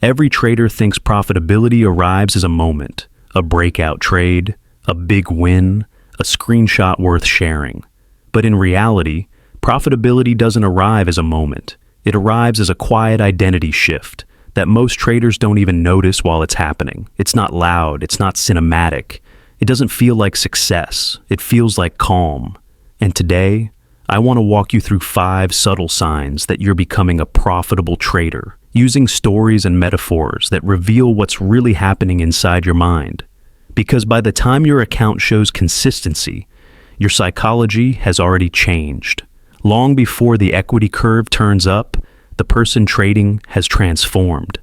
Every trader thinks profitability arrives as a moment, a breakout trade, a big win, a screenshot worth sharing. But in reality, profitability doesn't arrive as a moment. It arrives as a quiet identity shift that most traders don't even notice while it's happening. It's not loud, it's not cinematic. It doesn't feel like success. It feels like calm. And today, I want to walk you through 5 subtle signs that you're becoming a profitable trader, using stories and metaphors that reveal what's really happening inside your mind. Because by the time your account shows consistency, your psychology has already changed. Long before the equity curve turns up, the person trading has transformed.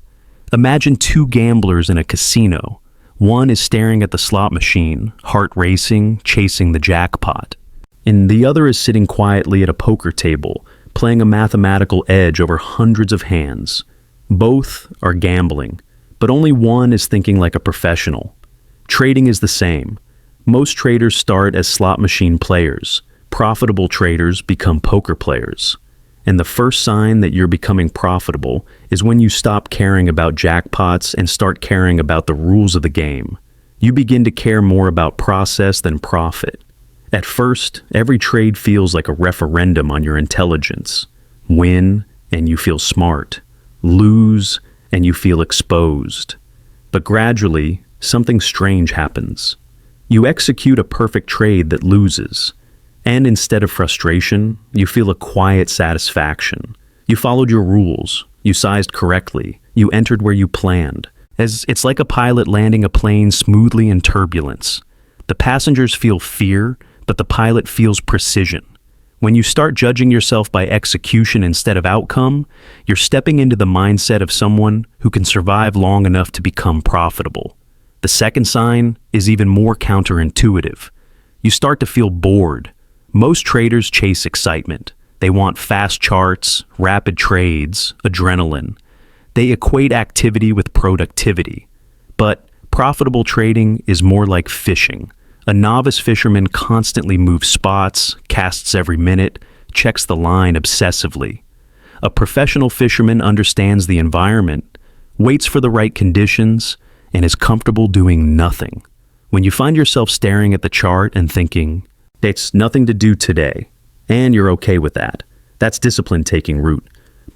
Imagine 2 gamblers in a casino. One is staring at the slot machine, heart racing, chasing the jackpot. And the other is sitting quietly at a poker table, playing a mathematical edge over hundreds of hands. Both are gambling, but only one is thinking like a professional. Trading is the same. Most traders start as slot machine players. Profitable traders become poker players. And the first sign that you're becoming profitable is when you stop caring about jackpots and start caring about the rules of the game. You begin to care more about process than profit. At first, every trade feels like a referendum on your intelligence. Win, and you feel smart. Lose, and you feel exposed. But gradually, something strange happens. You execute a perfect trade that loses. And instead of frustration, you feel a quiet satisfaction. You followed your rules. You sized correctly. You entered where you planned. It's like a pilot landing a plane smoothly in turbulence. The passengers feel fear, but the pilot feels precision. When you start judging yourself by execution instead of outcome, you're stepping into the mindset of someone who can survive long enough to become profitable. The second sign is even more counterintuitive. You start to feel bored. Most traders chase excitement. They want fast charts, rapid trades, adrenaline. They equate activity with productivity. But profitable trading is more like fishing. A novice fisherman constantly moves spots, casts every minute, checks the line obsessively. A professional fisherman understands the environment, waits for the right conditions, and is comfortable doing nothing. When you find yourself staring at the chart and thinking, "It's nothing to do today," and you're okay with that, that's discipline taking root.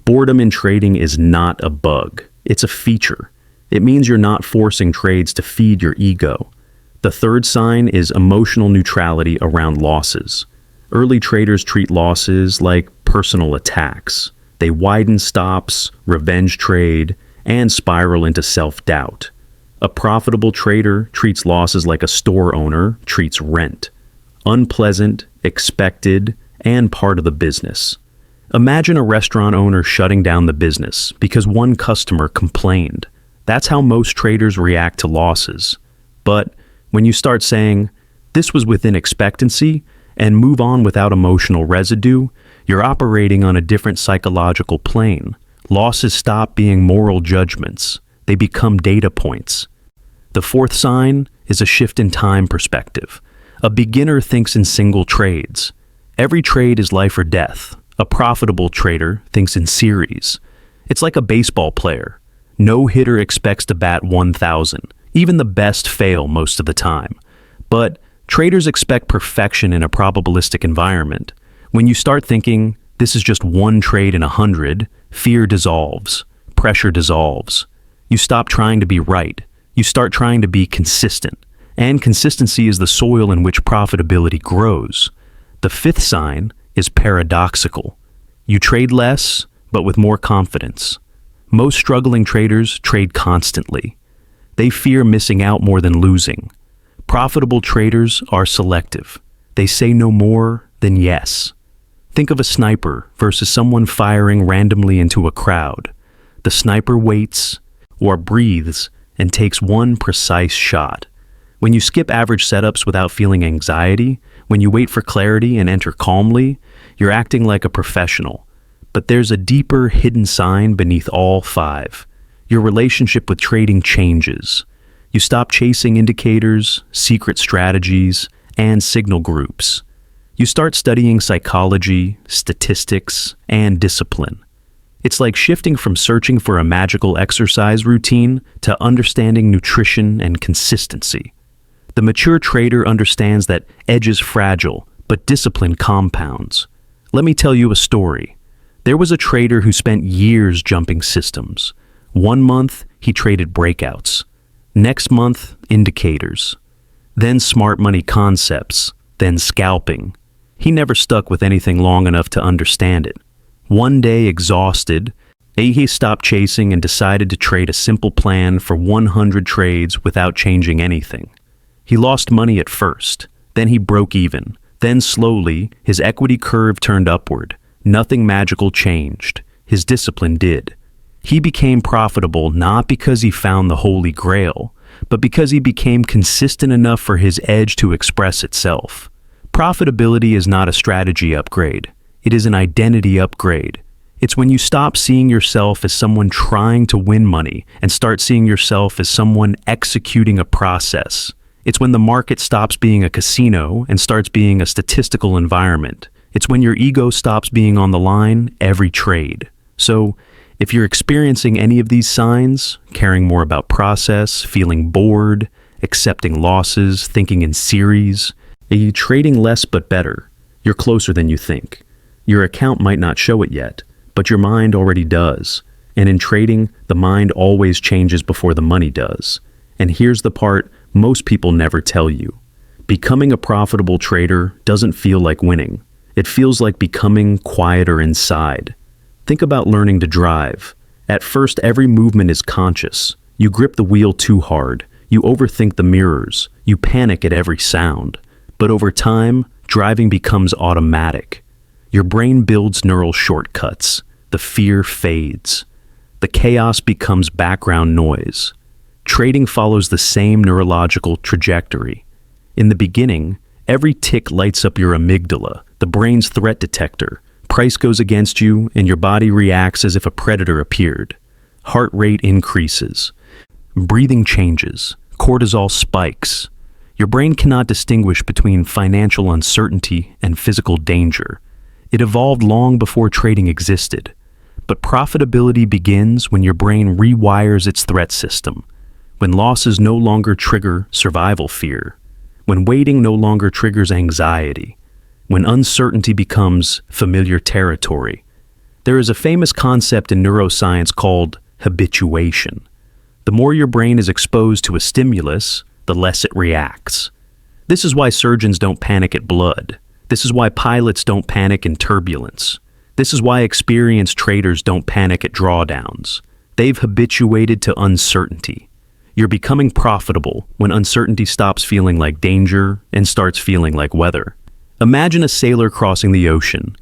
Boredom in trading is not a bug. It's a feature. It means you're not forcing trades to feed your ego. The third sign is emotional neutrality around losses. Early traders treat losses like personal attacks. They widen stops, revenge trade, and spiral into self-doubt. A profitable trader treats losses like a store owner treats rent. Unpleasant, expected, and part of the business. Imagine a restaurant owner shutting down the business because one customer complained. That's how most traders react to losses. But when you start saying, "This was within expectancy," and move on without emotional residue, you're operating on a different psychological plane. Losses stop being moral judgments. They become data points. The fourth sign is a shift in time perspective. A beginner thinks in single trades. Every trade is life or death. A profitable trader thinks in series. It's like a baseball player. No hitter expects to bat 1,000. Even the best fail most of the time. But traders expect perfection in a probabilistic environment. When you start thinking, "This is just one trade in 100, fear dissolves, pressure dissolves. You stop trying to be right. You start trying to be consistent. And consistency is the soil in which profitability grows. The fifth sign is paradoxical. You trade less, but with more confidence. Most struggling traders trade constantly. They fear missing out more than losing. Profitable traders are selective. They say no more than yes. Think of a sniper versus someone firing randomly into a crowd. The sniper waits, or breathes, and takes one precise shot. When you skip average setups without feeling anxiety, when you wait for clarity and enter calmly, you're acting like a professional. But there's a deeper hidden sign beneath all 5. Your relationship with trading changes. You stop chasing indicators, secret strategies, and signal groups. You start studying psychology, statistics, and discipline. It's like shifting from searching for a magical exercise routine to understanding nutrition and consistency. The mature trader understands that edge is fragile, but discipline compounds. Let me tell you a story. There was a trader who spent years jumping systems. One month, he traded breakouts. Next month, indicators. Then smart money concepts. Then scalping. He never stuck with anything long enough to understand it. One day, exhausted, he stopped chasing and decided to trade a simple plan for 100 trades without changing anything. He lost money at first, then he broke even. Then slowly, his equity curve turned upward. Nothing magical changed. His discipline did. He became profitable not because he found the Holy Grail, but because he became consistent enough for his edge to express itself. Profitability is not a strategy upgrade. It is an identity upgrade. It's when you stop seeing yourself as someone trying to win money and start seeing yourself as someone executing a process. It's when the market stops being a casino and starts being a statistical environment. It's when your ego stops being on the line every trade. So, if you're experiencing any of these signs, caring more about process, feeling bored, accepting losses, thinking in series, are you trading less but better? You're closer than you think. Your account might not show it yet, but your mind already does. And in trading, the mind always changes before the money does. And here's the part most people never tell you. Becoming a profitable trader doesn't feel like winning. It feels like becoming quieter inside. Think about learning to drive. At first, every movement is conscious. You grip the wheel too hard. You overthink the mirrors. You panic at every sound. But over time, driving becomes automatic. Your brain builds neural shortcuts. The fear fades. The chaos becomes background noise. Trading follows the same neurological trajectory. In the beginning, every tick lights up your amygdala, the brain's threat detector. Price goes against you, and your body reacts as if a predator appeared. Heart rate increases. Breathing changes. Cortisol spikes. Your brain cannot distinguish between financial uncertainty and physical danger. It evolved long before trading existed. But profitability begins when your brain rewires its threat system, when losses no longer trigger survival fear, when waiting no longer triggers anxiety, when uncertainty becomes familiar territory. There is a famous concept in neuroscience called habituation. The more your brain is exposed to a stimulus, the less it reacts. This is why surgeons don't panic at blood. This is why pilots don't panic in turbulence. This is why experienced traders don't panic at drawdowns. They've habituated to uncertainty. You're becoming profitable when uncertainty stops feeling like danger and starts feeling like weather. Imagine a sailor crossing the ocean.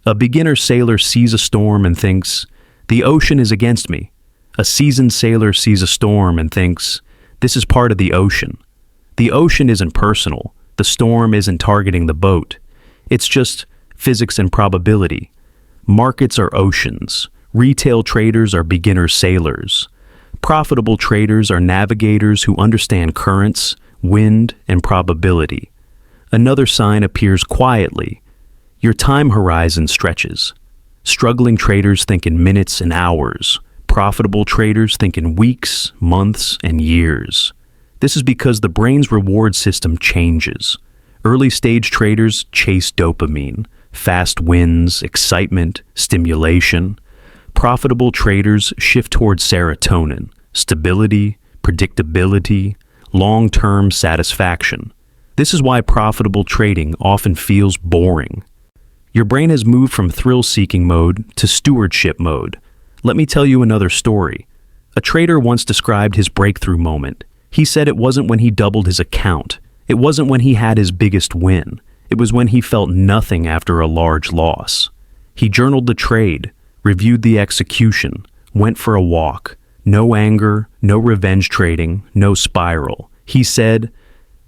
A beginner sailor sees a storm and thinks, "The ocean is against me." A seasoned sailor sees a storm and thinks, "This is part of the ocean." The ocean isn't personal. The storm isn't targeting the boat. It's just physics and probability. Markets are oceans. Retail traders are beginner sailors. Profitable traders are navigators who understand currents, wind, and probability. Another sign appears quietly. Your time horizon stretches. Struggling traders think in minutes and hours. Profitable traders think in weeks, months, and years. This is because the brain's reward system changes. Early-stage traders chase dopamine, fast wins, excitement, stimulation. Profitable traders shift towards serotonin, stability, predictability, long-term satisfaction. This is why profitable trading often feels boring. Your brain has moved from thrill-seeking mode to stewardship mode. Let me tell you another story. A trader once described his breakthrough moment. He said it wasn't when he doubled his account. It wasn't when he had his biggest win. It was when he felt nothing after a large loss. He journaled the trade, reviewed the execution, went for a walk. No anger, no revenge trading, no spiral. He said,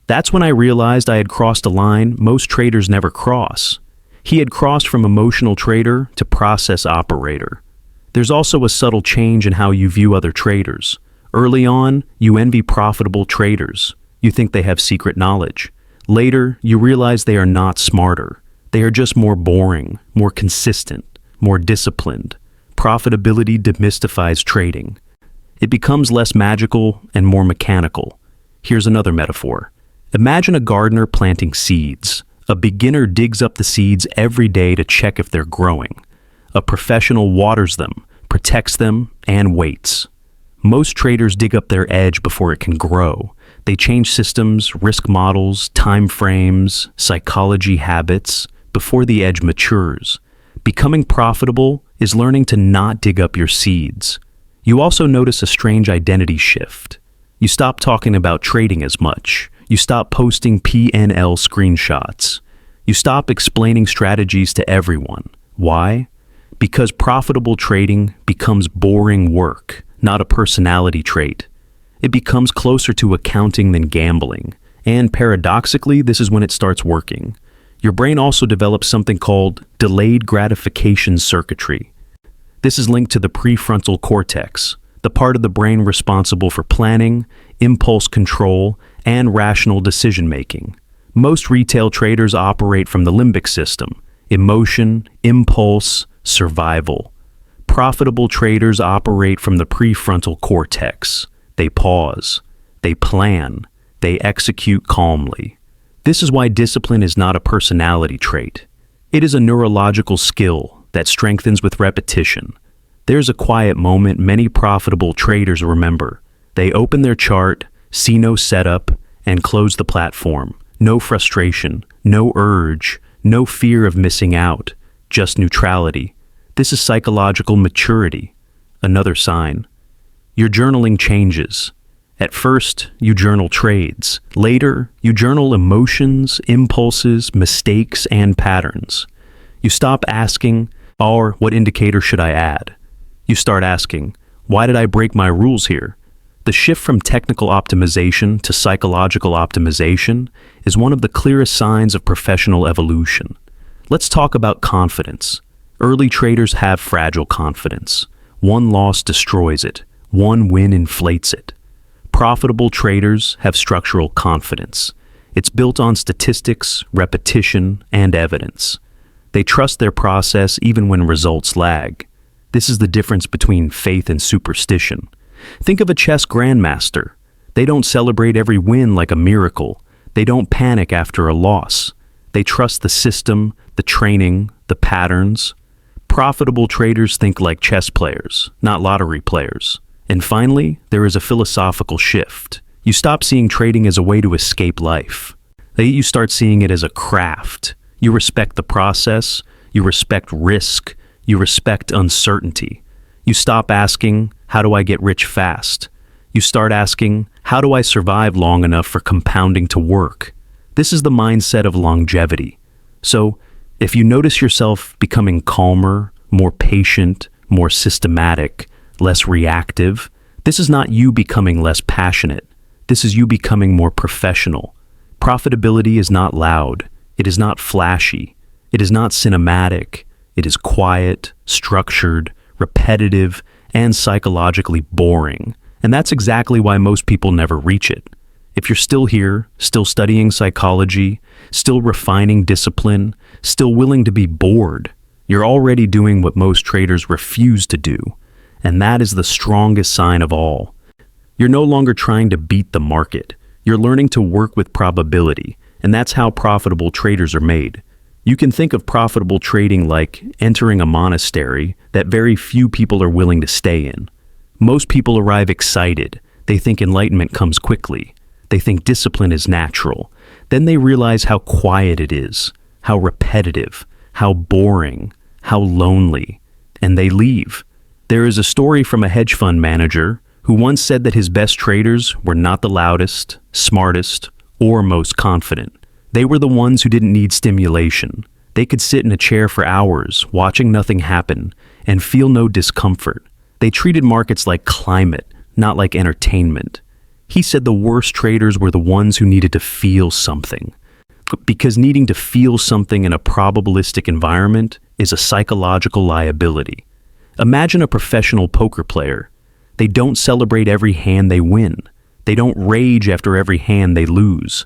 "That's when I realized I had crossed a line most traders never cross." He had crossed from emotional trader to process operator. There's also a subtle change in how you view other traders. Early on, you envy profitable traders. You think they have secret knowledge. Later, you realize they are not smarter. They are just more boring, more consistent, more disciplined. Profitability demystifies trading. It becomes less magical and more mechanical. Here's another metaphor. Imagine a gardener planting seeds. A beginner digs up the seeds every day to check if they're growing. A professional waters them, protects them, and waits. Most traders dig up their edge before it can grow. They change systems, risk models, time frames, psychology habits before the edge matures. Becoming profitable is learning to not dig up your seeds. You also notice a strange identity shift. You stop talking about trading as much. You stop posting P&L screenshots. You stop explaining strategies to everyone. Why? Because profitable trading becomes boring work, not a personality trait. It becomes closer to accounting than gambling. And paradoxically, this is when it starts working. Your brain also develops something called delayed gratification circuitry. This is linked to the prefrontal cortex, the part of the brain responsible for planning, impulse control, and rational decision-making. Most retail traders operate from the limbic system: emotion, impulse, survival. Profitable traders operate from the prefrontal cortex. They pause, they plan, they execute calmly. This is why discipline is not a personality trait. It is a neurological skill that strengthens with repetition. There's a quiet moment many profitable traders remember. They open their chart, see no setup, and close the platform. No frustration, no urge, no fear of missing out, just neutrality. This is psychological maturity. Another sign. Your journaling changes. At first, you journal trades. Later, you journal emotions, impulses, mistakes, and patterns. You stop asking, what indicator should I add? You start asking, why did I break my rules here? The shift from technical optimization to psychological optimization is one of the clearest signs of professional evolution. Let's talk about confidence. Early traders have fragile confidence. One loss destroys it. One win inflates it. Profitable traders have structural confidence. It's built on statistics, repetition, and evidence. They trust their process even when results lag. This is the difference between faith and superstition. Think of a chess grandmaster. They don't celebrate every win like a miracle. They don't panic after a loss. They trust the system, the training, the patterns. Profitable traders think like chess players, not lottery players. And finally, there is a philosophical shift. You stop seeing trading as a way to escape life. You start seeing it as a craft. You respect the process. You respect risk. You respect uncertainty. You stop asking, how do I get rich fast? You start asking, how do I survive long enough for compounding to work? This is the mindset of longevity. So, if you notice yourself becoming calmer, more patient, more systematic, less reactive, this is not you becoming less passionate. This is you becoming more professional. Profitability is not loud. It is not flashy. It is not cinematic. It is quiet, structured, repetitive, and psychologically boring. And that's exactly why most people never reach it. If you're still here, still studying psychology, still refining discipline, still willing to be bored, you're already doing what most traders refuse to do. And that is the strongest sign of all. You're no longer trying to beat the market. You're learning to work with probability, and that's how profitable traders are made. You can think of profitable trading like entering a monastery that very few people are willing to stay in. Most people arrive excited. They think enlightenment comes quickly. They think discipline is natural. Then they realize how quiet it is, how repetitive, how boring, how lonely, and they leave. There is a story from a hedge fund manager who once said that his best traders were not the loudest, smartest, or most confident. They were the ones who didn't need stimulation. They could sit in a chair for hours, watching nothing happen, and feel no discomfort. They treated markets like climate, not like entertainment. He said the worst traders were the ones who needed to feel something. Because needing to feel something in a probabilistic environment is a psychological liability. Imagine a professional poker player. They don't celebrate every hand they win. They don't rage after every hand they lose.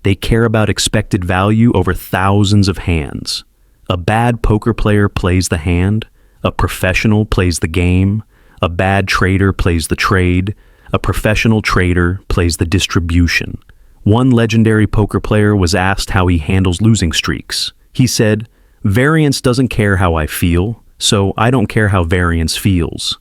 They care about expected value over thousands of hands. A bad poker player plays the hand. A professional plays the game. A bad trader plays the trade. A professional trader plays the distribution. One legendary poker player was asked how he handles losing streaks. He said, "Variance doesn't care how I feel, so I don't care how variance feels."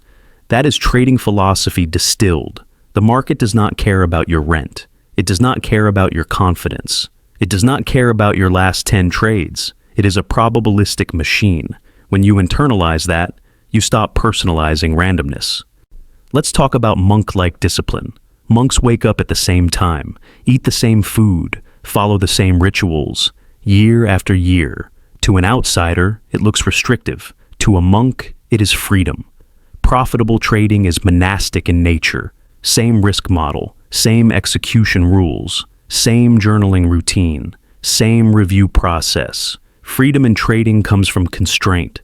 That is trading philosophy distilled. The market does not care about your rent. It does not care about your confidence. It does not care about your last 10 trades. It is a probabilistic machine. When you internalize that, you stop personalizing randomness. Let's talk about monk-like discipline. Monks wake up at the same time, eat the same food, follow the same rituals, year after year. To an outsider, it looks restrictive. To a monk, it is freedom. Profitable trading is monastic in nature. Same risk model, same execution rules, same journaling routine, same review process. Freedom in trading comes from constraint.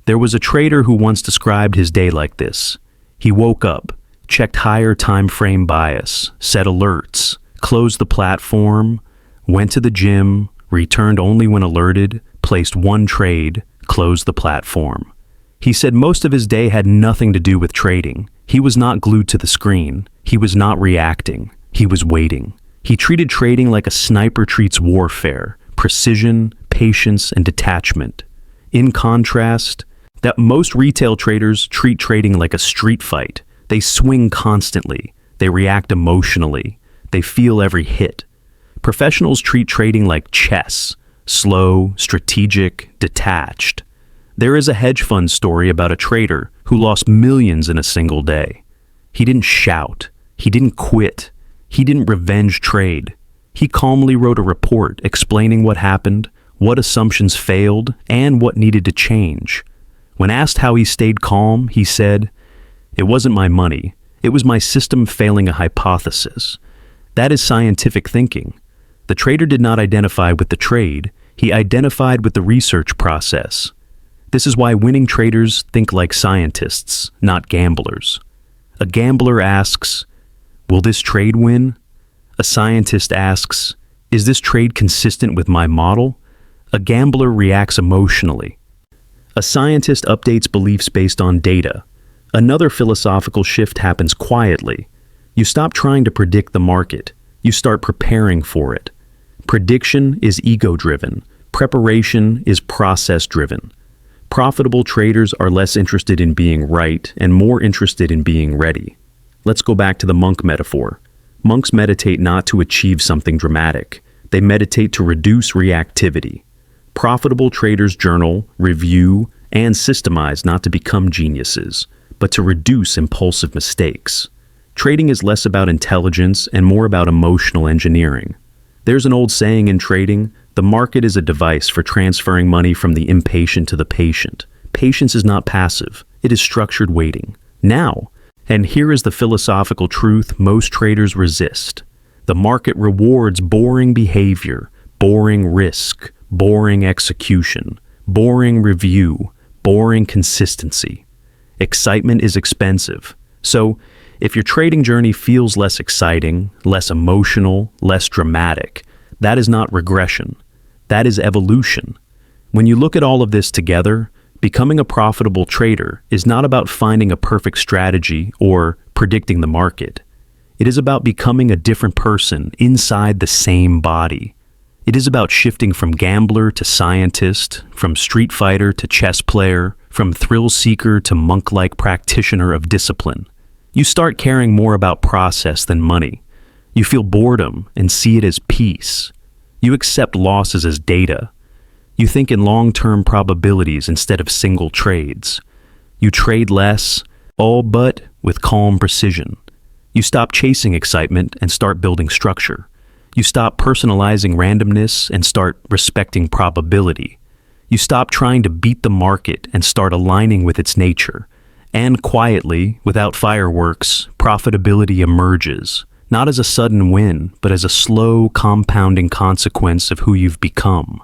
There was a trader who once described his day like this. He woke up, checked higher time frame bias, set alerts, closed the platform, went to the gym, returned only when alerted, placed one trade, closed the platform. He said most of his day had nothing to do with trading. He was not glued to the screen. He was not reacting. He was waiting. He treated trading like a sniper treats warfare, precision, patience, and detachment. In contrast, that most retail traders treat trading like a street fight. They swing constantly. They react emotionally. They feel every hit. Professionals treat trading like chess, slow, strategic, detached. There is a hedge fund story about a trader who lost millions in a single day. He didn't shout. He didn't quit. He didn't revenge trade. He calmly wrote a report explaining what happened, what assumptions failed, and what needed to change. When asked how he stayed calm, he said, "It wasn't my money. It was my system failing a hypothesis." That is scientific thinking. The trader did not identify with the trade. He identified with the research process. This is why winning traders think like scientists, not gamblers. A gambler asks, "Will this trade win?" A scientist asks, "Is this trade consistent with my model?" A gambler reacts emotionally. A scientist updates beliefs based on data. Another philosophical shift happens quietly. You stop trying to predict the market. You start preparing for it. Prediction is ego-driven. Preparation is process-driven. Profitable traders are less interested in being right and more interested in being ready. Let's go back to the monk metaphor. Monks meditate not to achieve something dramatic. They meditate to reduce reactivity. Profitable traders journal, review, and systemize not to become geniuses, but to reduce impulsive mistakes. Trading is less about intelligence and more about emotional engineering. There's an old saying in trading, the market is a device for transferring money from the impatient to the patient. Patience is not passive, it is structured waiting. Now, and here is the philosophical truth most traders resist. The market rewards boring behavior, boring risk, boring execution, boring review, boring consistency. Excitement is expensive. So, if your trading journey feels less exciting, less emotional, less dramatic, that is not regression. That is evolution. When you look at all of this together, becoming a profitable trader is not about finding a perfect strategy or predicting the market. It is about becoming a different person inside the same body. It is about shifting from gambler to scientist, from street fighter to chess player, from thrill seeker to monk-like practitioner of discipline. You start caring more about process than money. You feel boredom and see it as peace. You accept losses as data. You think in long-term probabilities instead of single trades. You trade less, all but with calm precision. You stop chasing excitement and start building structure. You stop personalizing randomness and start respecting probability. You stop trying to beat the market and start aligning with its nature. And quietly, without fireworks, profitability emerges, not as a sudden win, but as a slow, compounding consequence of who you've become.